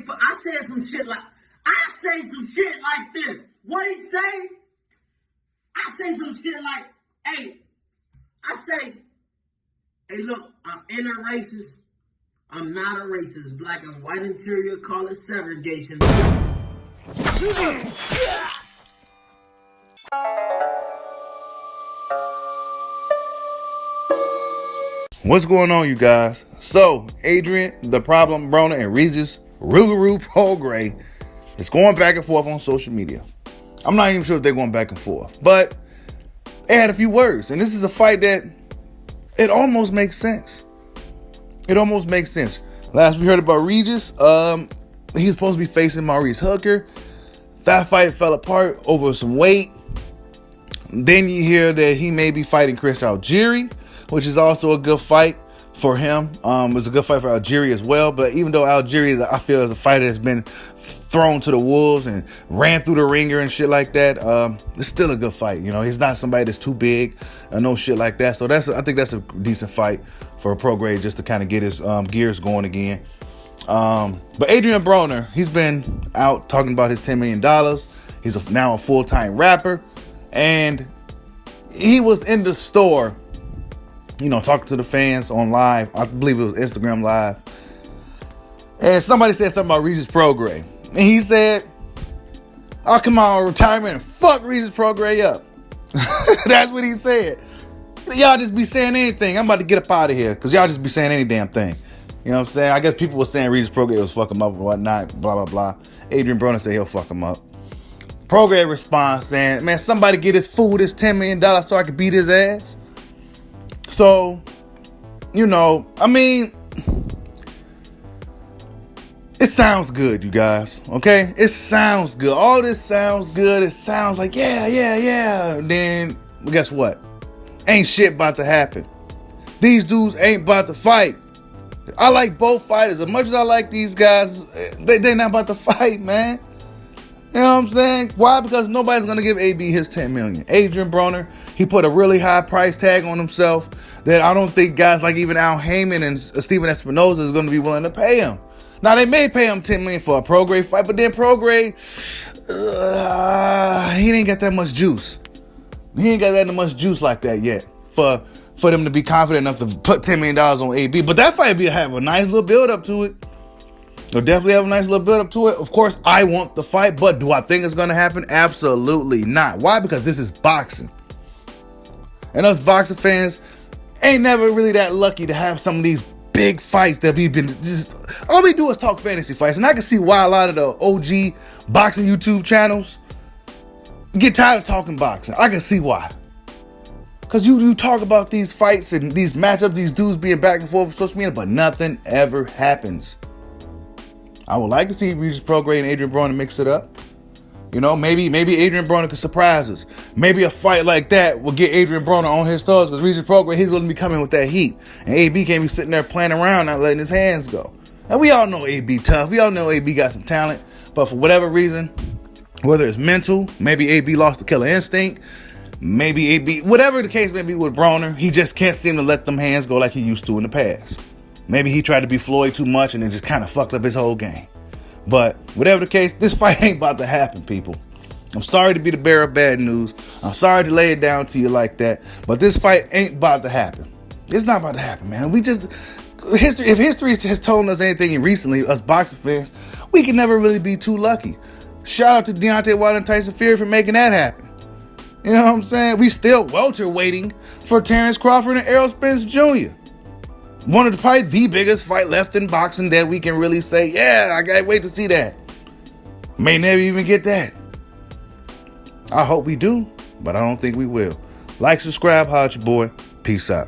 I said some shit like, I say some shit like this. What he say? I say some shit like, hey, look, I'm interracist. I'm not a racist. Black and white interior, call it segregation. What's going on, you guys? So, Adrien, the problem, Broner, and Regis, Prograis, is going back and forth on social media. I'm not even sure if they're going back and forth, but they had a few words, and this is a fight that it almost makes sense. It almost makes sense. Last we heard about Regis, he's supposed to be facing Maurice Hooker. That fight fell apart over some weight. Then you hear that he may be fighting Chris Algieri, which is also a good fight for him. It's a good fight for Algieri as well. But even though Algieri, I feel, is a fighter that's been thrown to the wolves and ran through the ringer and shit like that, it's still a good fight. You know, he's not somebody that's too big and no shit like that. So I think that's a decent fight for Prograis, just to kind of get his gears going again. But Adrien Broner, he's been out talking about his $10 million. He's now a full-time rapper. And he was in the store, you know, talking to the fans on live. I believe it was Instagram Live. And somebody said something about Regis Prograis. And he said, I'll come out of retirement and fuck Regis Prograis up. That's what he said. Y'all just be saying anything. I'm about to get up out of here because y'all just be saying any damn thing. You know what I'm saying? I guess people were saying Regis Prograis was fuck him up and whatnot, blah, blah, blah. Adrien Broner said he'll fuck him up. Prograis responds saying, man, somebody get his fool this $10 million so I could beat his ass. So, you know, I mean, it sounds good, you guys, okay? It sounds good. All this sounds good. It sounds like, yeah. Then, guess what? Ain't shit about to happen. These dudes ain't about to fight. I like both fighters. As much as I like these guys, they're not about to fight, man. You know what I'm saying? Why? Because nobody's going to give AB his $10 million. Adrien Broner, he put a really high price tag on himself that I don't think guys like even Al Heyman and Steven Espinoza is going to be willing to pay him. Now, they may pay him $10 million for a Prograis fight, but then Prograis, he ain't got that much juice. He ain't got that much juice like that yet for them to be confident enough to put $10 million on AB. But that fight will have a nice little build up to it. They'll definitely have a nice little build up to it. Of course, I want the fight, but do I think it's going to happen? Absolutely not. Why? Because this is boxing. And us boxing fans ain't never really that lucky to have some of these big fights that we've been just, all we do is talk fantasy fights. And I can see why a lot of the OG boxing YouTube channels get tired of talking boxing. I can see why. Because you talk about these fights and these matchups, these dudes being back and forth on social media, but nothing ever happens. I would like to see Regis Prograis and Adrien Broner mix it up. You know, maybe Adrien Broner could surprise us. Maybe a fight like that will get Adrien Broner on his toes because Regis Prograis, he's going to be coming with that heat. And AB can't be sitting there playing around, not letting his hands go. And we all know AB tough. We all know AB got some talent. But for whatever reason, whether it's mental, maybe AB lost the killer instinct, maybe AB, whatever the case may be with Broner, he just can't seem to let them hands go like he used to in the past. Maybe he tried to be Floyd too much and it just kind of fucked up his whole game. But whatever the case, this fight ain't about to happen, people. I'm sorry to be the bearer of bad news. I'm sorry to lay it down to you like that. But this fight ain't about to happen. It's not about to happen, man. If history has told us anything recently, us boxing fans, we can never really be too lucky. Shout out to Deontay Wilder and Tyson Fury for making that happen. You know what I'm saying? We still welterweighting for Terrence Crawford and Errol Spence Jr. One of probably the biggest fight left in boxing that we can really say, yeah, I can't wait to see that. May never even get that. I hope we do, but I don't think we will. Like, subscribe, holla at your boy. Peace out.